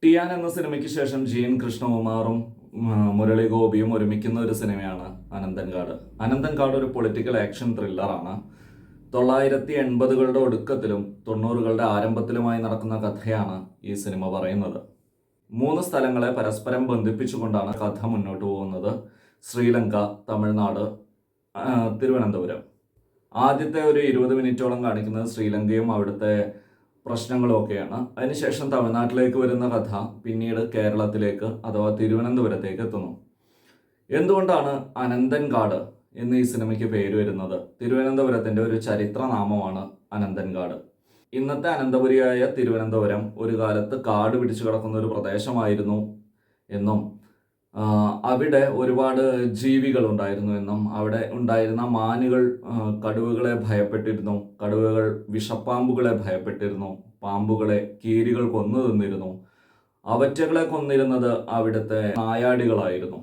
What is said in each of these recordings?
ടിയാൻ എന്ന സിനിമയ്ക്ക് ശേഷം ജീൻ കൃഷ്ണകുമാറും മുരളി ഗോപിയും ഒരുമിക്കുന്ന ഒരു സിനിമയാണ് അനന്തൻകാട്. അനന്തൻകാട് ഒരു പൊളിറ്റിക്കൽ ആക്ഷൻ ത്രില്ലറാണ്. 1980കളുടെ ഒടുക്കത്തിലും 90കളുടെ ആരംഭത്തിലുമായി നടക്കുന്ന കഥയാണ് ഈ സിനിമ പറയുന്നത്. 3 സ്ഥലങ്ങളെ പരസ്പരം ബന്ധിപ്പിച്ചുകൊണ്ടാണ് കഥ മുന്നോട്ട് പോകുന്നത്. ശ്രീലങ്ക, തമിഴ്നാട്, തിരുവനന്തപുരം. ആദ്യത്തെ ഒരു 20 മിനിറ്റോളം കാണിക്കുന്നത് ശ്രീലങ്കയും അവിടുത്തെ പ്രശ്നങ്ങളും ഒക്കെയാണ്. അതിനുശേഷം തമിഴ്നാട്ടിലേക്ക് വരുന്ന കഥ പിന്നീട് കേരളത്തിലേക്ക് അഥവാ തിരുവനന്തപുരത്തേക്ക് എത്തുന്നു. എന്തുകൊണ്ടാണ് അനന്തൻകാട് എന്ന് ഈ സിനിമയ്ക്ക് പേര് വരുന്നത്? തിരുവനന്തപുരത്തിന്റെ ഒരു ചരിത്ര നാമമാണ് അനന്തൻകാട്. ഇന്നത്തെ അനന്തപുരിയായ തിരുവനന്തപുരം ഒരു കാലത്ത് കാട് പിടിച്ചു കിടക്കുന്ന ഒരു പ്രദേശമായിരുന്നു എന്നും അവിടെ ഒരുപാട് ജീവികൾ ഉണ്ടായിരുന്നു എന്നും അവിടെ ഉണ്ടായിരുന്ന മാനുകൾ കടുവകളെ ഭയപ്പെട്ടിരുന്നു, കടുവകൾ വിഷപ്പാമ്പുകളെ ഭയപ്പെട്ടിരുന്നു, പാമ്പുകളെ കീരികൾ കൊന്നു തിന്നിരുന്നു, അവറ്റകളെ കൊന്നിരുന്നത് അവിടുത്തെ നായാടികളായിരുന്നു.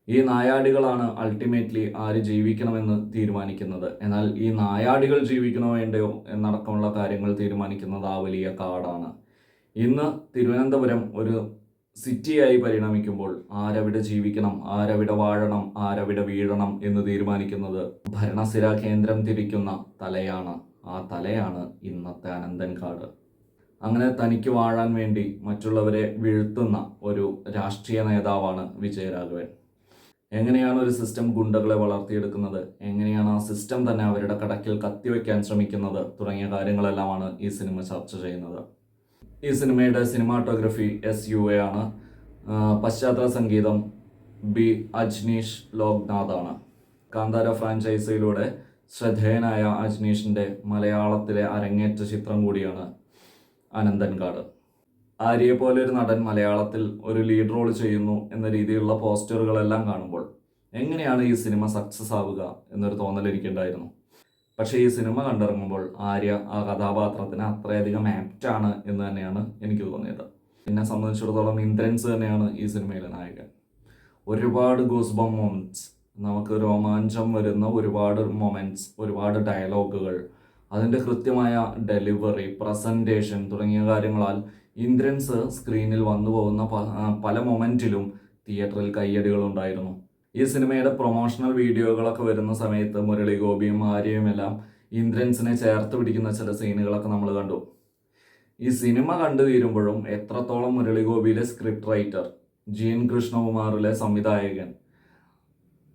ഈ നായാടികളാണ് അൾട്ടിമേറ്റ്ലി ആര് ജീവിക്കണമെന്ന് തീരുമാനിക്കുന്നത്. എന്നാൽ ഈ നായാടികൾ ജീവിക്കണോ വേണ്ടയോ എന്നടക്കമുള്ള കാര്യങ്ങൾ തീരുമാനിക്കുന്നത് ആ വലിയ കാടാണ്. ഇന്ന് തിരുവനന്തപുരം ഒരു സിറ്റിയായി പരിണമിക്കുമ്പോൾ ആരവിടെ ജീവിക്കണം, ആരവിടെ വാഴണം, ആരവിടെ വീഴണം എന്ന് തീരുമാനിക്കുന്നത് ഭരണസിരാ കേന്ദ്രം തിരിക്കുന്ന തലയാണ്. ആ തലയാണ് ഇന്നത്തെ അനന്തൻകാട്. അങ്ങനെ തനിക്ക് വാഴാൻ വേണ്ടി മറ്റുള്ളവരെ വീഴ്ത്തുന്ന ഒരു രാഷ്ട്രീയ നേതാവാണ് വിജയരാഘവൻ. എങ്ങനെയാണ് ഒരു സിസ്റ്റം ഗുണ്ടകളെ വളർത്തിയെടുക്കുന്നത്, എങ്ങനെയാണ് ആ സിസ്റ്റം തന്നെ അവരുടെ കടക്കിൽ കത്തിവെക്കാൻ ശ്രമിക്കുന്നത് തുടങ്ങിയ കാര്യങ്ങളെല്ലാമാണ് ഈ സിനിമ ചർച്ച ചെയ്യുന്നത്. ഈ സിനിമയുടെ സിനിമാറ്റോഗ്രഫി SUA ആണ്. പശ്ചാത്തല സംഗീതം ബി അജ്നീഷ് ലോക്നാഥാണ്. കാന്താര ഫ്രാഞ്ചൈസിയിലൂടെ ശ്രദ്ധേയനായ അജ്നീഷിൻ്റെ മലയാളത്തിലെ അരങ്ങേറ്റ ചിത്രം കൂടിയാണ് അനന്തൻകാട്. ആര്യയെ പോലെ ഒരു നടൻ മലയാളത്തിൽ ഒരു ലീഡ് റോൾ ചെയ്യുന്നു എന്ന രീതിയിലുള്ള പോസ്റ്ററുകളെല്ലാം കാണുമ്പോൾ എങ്ങനെയാണ് ഈ സിനിമ സക്സസ് ആവുക എന്നൊരു തോന്നൽ എനിക്കുണ്ടായിരുന്നു. പക്ഷേ ഈ സിനിമ കണ്ടിറങ്ങുമ്പോൾ ആര്യ ആ കഥാപാത്രത്തിന് അത്രയധികം ആപ്റ്റാണ് എന്ന് തന്നെയാണ് എനിക്ക് തോന്നിയത്. എന്നെ സംബന്ധിച്ചിടത്തോളം ഇന്ദ്രൻസ് തന്നെയാണ് ഈ സിനിമയിലെ നായകൻ. ഒരുപാട് ഗൂസ്ബം മൊമെന്റ്സ്, നമുക്ക് രോമാഞ്ചം വരുന്ന ഒരുപാട് മൊമെന്റ്സ്, ഒരുപാട് ഡയലോഗുകൾ, അതിൻ്റെ കൃത്യമായ ഡെലിവറി, പ്രസൻറ്റേഷൻ തുടങ്ങിയ കാര്യങ്ങളാൽ ഇന്ദ്രൻസ് സ്ക്രീനിൽ വന്നു പോകുന്ന പല മൊമെന്റിലും തിയേറ്ററിൽ കയ്യടികളുണ്ടായിരുന്നു. ഈ സിനിമയുടെ പ്രൊമോഷണൽ വീഡിയോകളൊക്കെ വരുന്ന സമയത്ത് മുരളി ഗോപിയും ആര്യയും എല്ലാം ഇന്ദ്രൻസിനെ ചേർത്ത് പിടിക്കുന്ന ചില സീനുകളൊക്കെ നമ്മൾ കണ്ടു. ഈ സിനിമ കണ്ടു തീരുമ്പോഴും എത്രത്തോളം മുരളി ഗോപിയിലെ സ്ക്രിപ്റ്റ് റൈറ്റർ, ജീൻ കൃഷ്ണകുമാറിലെ സംവിധായകൻ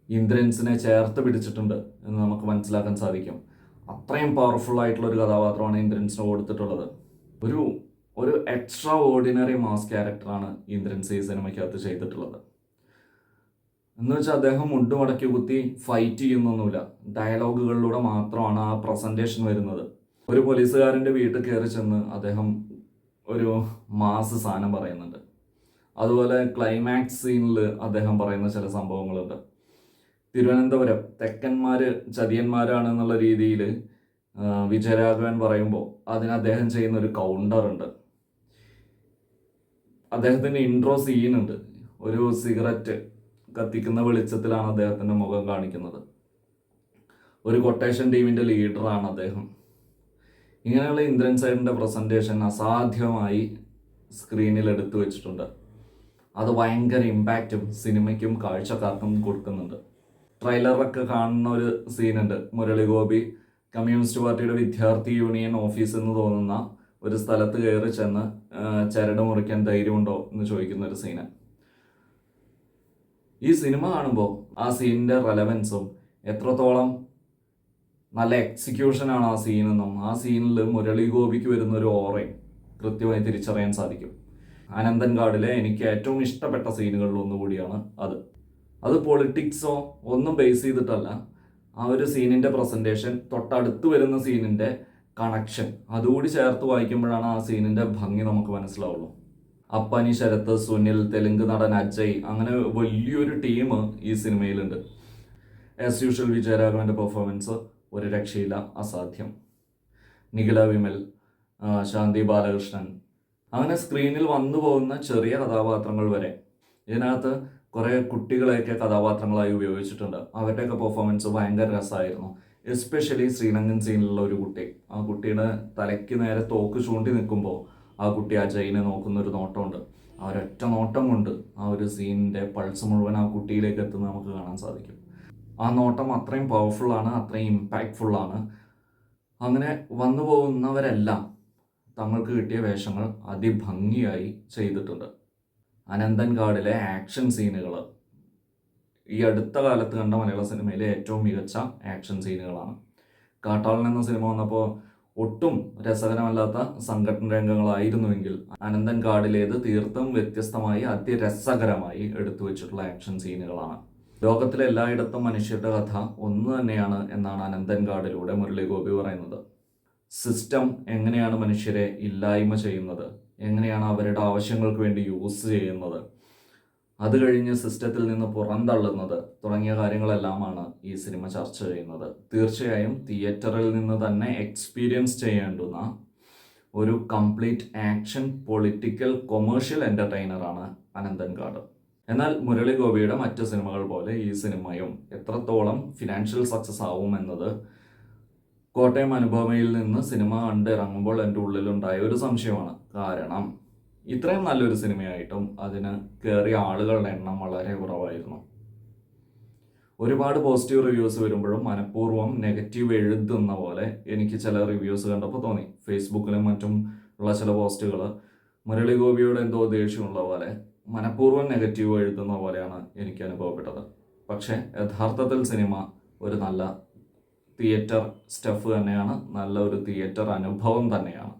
ഇന്ദ്രൻസിനെ ചേർത്ത് പിടിച്ചിട്ടുണ്ട് എന്ന് നമുക്ക് മനസ്സിലാക്കാൻ സാധിക്കും. അത്രയും പവർഫുൾ ആയിട്ടുള്ള ഒരു കഥാപാത്രമാണ് ഇന്ദ്രൻസിന് കൊടുത്തിട്ടുള്ളത്. ഒരു എക്സ്ട്രാ ഓർഡിനറി മാസ് ക്യാരക്ടറാണ് ഇന്ദ്രൻസ് ഈ സിനിമയ്ക്കകത്ത് ചെയ്തിട്ടുള്ളത്. എന്ന് വെച്ചാൽ അദ്ദേഹം മുണ്ടുമടക്കി കുത്തി ഫൈറ്റ് ചെയ്യുന്നൊന്നുമില്ല, ഡയലോഗുകളിലൂടെ മാത്രമാണ് ആ പ്രസന്റേഷൻ വരുന്നത്. ഒരു പോലീസുകാരൻ്റെ വീട്ടിൽ കയറി ചെന്ന് അദ്ദേഹം ഒരു മാസ് സാധനം പറയുന്നുണ്ട്. അതുപോലെ ക്ലൈമാക്സ് സീനിൽ അദ്ദേഹം പറയുന്ന ചില സംഭവങ്ങളുണ്ട്. തിരുവനന്തപുരം തെക്കന്മാർ ചതിയന്മാരാണെന്നുള്ള രീതിയിൽ വിജയരാഘവൻ പറയുമ്പോൾ അതിന് അദ്ദേഹം ചെയ്യുന്ന ഒരു കൗണ്ടർ ഉണ്ട്. അദ്ദേഹത്തിൻ്റെ ഇൻട്രോ സീനുണ്ട്. ഒരു സിഗരറ്റ് കത്തിക്കുന്ന വെളിച്ചത്തിലാണ് അദ്ദേഹത്തിൻ്റെ മുഖം കാണിക്കുന്നത്. ഒരു കൊട്ടേഷൻ ടീമിൻ്റെ ലീഡറാണ് അദ്ദേഹം. ഇങ്ങനെയുള്ള ഇന്ദ്രൻ സൈഡിൻ്റെ പ്രസൻറ്റേഷൻ അസാധ്യമായി സ്ക്രീനിൽ എടുത്തു വെച്ചിട്ടുണ്ട്. അത് ഭയങ്കര ഇമ്പാക്റ്റും സിനിമയ്ക്കും കാഴ്ചക്കാർക്കും കൊടുക്കുന്നുണ്ട്. ട്രെയിലറൊക്കെ കാണുന്ന ഒരു സീനുണ്ട്. മുരളി ഗോപി കമ്മ്യൂണിസ്റ്റ് പാർട്ടിയുടെ വിദ്യാർത്ഥി യൂണിയൻ ഓഫീസ് എന്ന് തോന്നുന്ന ഒരു സ്ഥലത്ത് കയറി ചെന്ന് ചരട് മുറിക്കാൻ ധൈര്യമുണ്ടോ എന്ന് ചോദിക്കുന്ന ഒരു സീന്. ഈ സിനിമ കാണുമ്പോൾ ആ സീനിൻ്റെ റെലവൻസും എത്രത്തോളം നല്ല എക്സിക്യൂഷനാണ് ആ സീനെന്നും ആ സീനിൽ മുരളി ഗോപിക്ക് വരുന്ന ഒരു ഓറയും കൃത്യമായി തിരിച്ചറിയാൻ സാധിക്കും. അനന്തൻകാടിലെ എനിക്ക് ഏറ്റവും ഇഷ്ടപ്പെട്ട സീനുകളിൽ ഒന്നുകൂടിയാണ് അത് പൊളിറ്റിക്സോ ഒന്നും ബേസ് ചെയ്തിട്ടല്ല. ആ ഒരു സീനിൻ്റെ പ്രസൻറ്റേഷൻ, തൊട്ടടുത്ത് വരുന്ന സീനിൻ്റെ കണക്ഷൻ, അതുകൂടി ചേർത്ത് വായിക്കുമ്പോഴാണ് ആ സീനിൻ്റെ ഭംഗി നമുക്ക് മനസ്സിലാവുള്ളൂ. അപ്പാനി ശരത്ത്, സുനിൽ, തെലുങ്ക് നടൻ അജയ്, അങ്ങനെ വലിയൊരു ടീം ഈ സിനിമയിലുണ്ട്. ആസ് യൂഷ്വൽ വിജയരാഘവൻ്റെ പെർഫോമൻസ് ഒരു രക്ഷയില്ല, അസാധ്യം. നിഖില വിമൽ, ശാന്തി ബാലകൃഷ്ണൻ, അങ്ങനെ സ്ക്രീനിൽ വന്നു പോകുന്ന ചെറിയ കഥാപാത്രങ്ങൾ വരെ. ഇതിനകത്ത് കുറേ കുട്ടികളെയൊക്കെ കഥാപാത്രങ്ങളായി ഉപയോഗിച്ചിട്ടുണ്ട്. അവരുടെയൊക്കെ പെർഫോമൻസ് ഭയങ്കര രസമായിരുന്നു. എസ്പെഷ്യലി ശ്രീലങ്കൻ സീനിലുള്ള ഒരു കുട്ടി, ആ കുട്ടിയുടെ തലയ്ക്ക് നേരെ തോക്ക് ചൂണ്ടി നിൽക്കുമ്പോൾ ആ കുട്ടി ആ ജയിനെ നോക്കുന്നൊരു നോട്ടമുണ്ട്. ആ ഒരൊറ്റ നോട്ടം കൊണ്ട് ആ ഒരു സീനിൻ്റെ പൾസ് മുഴുവൻ ആ കുട്ടിയിലേക്ക് എത്തുന്നത് നമുക്ക് കാണാൻ സാധിക്കും. ആ നോട്ടം അത്രയും പവർഫുള്ളാണ്, അത്രയും ഇമ്പാക്റ്റ്ഫുള്ളാണ്. അങ്ങനെ വന്നു പോകുന്നവരെല്ലാം തങ്ങൾക്ക് കിട്ടിയ വേഷങ്ങൾ അതിഭംഗിയായി ചെയ്തിട്ടുണ്ട്. അനന്തൻകാടിലെ ആക്ഷൻ സീനുകൾ ഈ അടുത്ത കാലത്ത് കണ്ട മലയാള സിനിമയിലെ ഏറ്റവും മികച്ച ആക്ഷൻ സീനുകളാണ്. കാട്ടാളൻ എന്ന സിനിമ വന്നപ്പോൾ ഒട്ടും രസകരമല്ലാത്ത സംഘടന രംഗങ്ങളായിരുന്നുവെങ്കിൽ അനന്തൻകാടിലേത് തീർത്തും വ്യത്യസ്തമായി അതിരസകരമായി എടുത്തു വെച്ചിട്ടുള്ള ആക്ഷൻ സീനുകളാണ്. ലോകത്തിലെ എല്ലായിടത്തും മനുഷ്യരുടെ കഥ ഒന്ന് തന്നെയാണ് എന്നാണ് അനന്തൻകാടിലൂടെ മുരളി ഗോപി പറയുന്നത്. സിസ്റ്റം എങ്ങനെയാണ് മനുഷ്യരെ ഇല്ലായ്മ ചെയ്യുന്നത്, എങ്ങനെയാണ് അവരുടെ ആവശ്യങ്ങൾക്ക് വേണ്ടി യൂസ് ചെയ്യുന്നത്, അത് കഴിഞ്ഞ് സിസ്റ്റത്തിൽ നിന്ന് പുറന്തള്ളുന്നത് തുടങ്ങിയ കാര്യങ്ങളെല്ലാമാണ് ഈ സിനിമ ചർച്ച ചെയ്യുന്നത്. തീർച്ചയായും തിയേറ്ററിൽ നിന്ന് തന്നെ എക്സ്പീരിയൻസ് ചെയ്യേണ്ടുന്ന ഒരു കംപ്ലീറ്റ് ആക്ഷൻ പൊളിറ്റിക്കൽ കൊമേഴ്ഷ്യൽ എൻ്റർടൈനറാണ് അനന്തൻകാട്. എന്നാൽ മുരളി ഗോപിയുടെ മറ്റ് സിനിമകൾ പോലെ ഈ സിനിമയും എത്രത്തോളം ഫിനാൻഷ്യൽ സക്സസ് ആവും എന്നത് കോട്ടയം അനുപമയിൽ നിന്ന് സിനിമ കണ്ടിറങ്ങുമ്പോൾ എൻ്റെ ഉള്ളിലുണ്ടായ ഒരു സംശയമാണ്. കാരണം ഇത്രയും നല്ലൊരു സിനിമയായിട്ടും അതിന് കയറിയ ആളുകളുടെ എണ്ണം വളരെ കുറവായിരുന്നു. ഒരുപാട് പോസിറ്റീവ് റിവ്യൂസ് വരുമ്പോഴും മനഃപൂർവ്വം നെഗറ്റീവ് എഴുതുന്ന പോലെ എനിക്ക് ചില റിവ്യൂസ് കണ്ടപ്പോൾ തോന്നി. ഫേസ്ബുക്കിലും മറ്റും ഉള്ള ചില പോസ്റ്റുകൾ മുരളി ഗോപിയോട് എന്തോ ദേഷ്യമുള്ള പോലെ മനഃപൂർവ്വം നെഗറ്റീവ് എഴുതുന്ന പോലെയാണ് എനിക്ക് അനുഭവപ്പെട്ടത്. പക്ഷേ യഥാർത്ഥത്തിൽ സിനിമ ഒരു നല്ല തിയേറ്റർ സ്റ്റഫ് തന്നെയാണ്, നല്ല ഒരു തിയേറ്റർ അനുഭവം തന്നെയാണ്.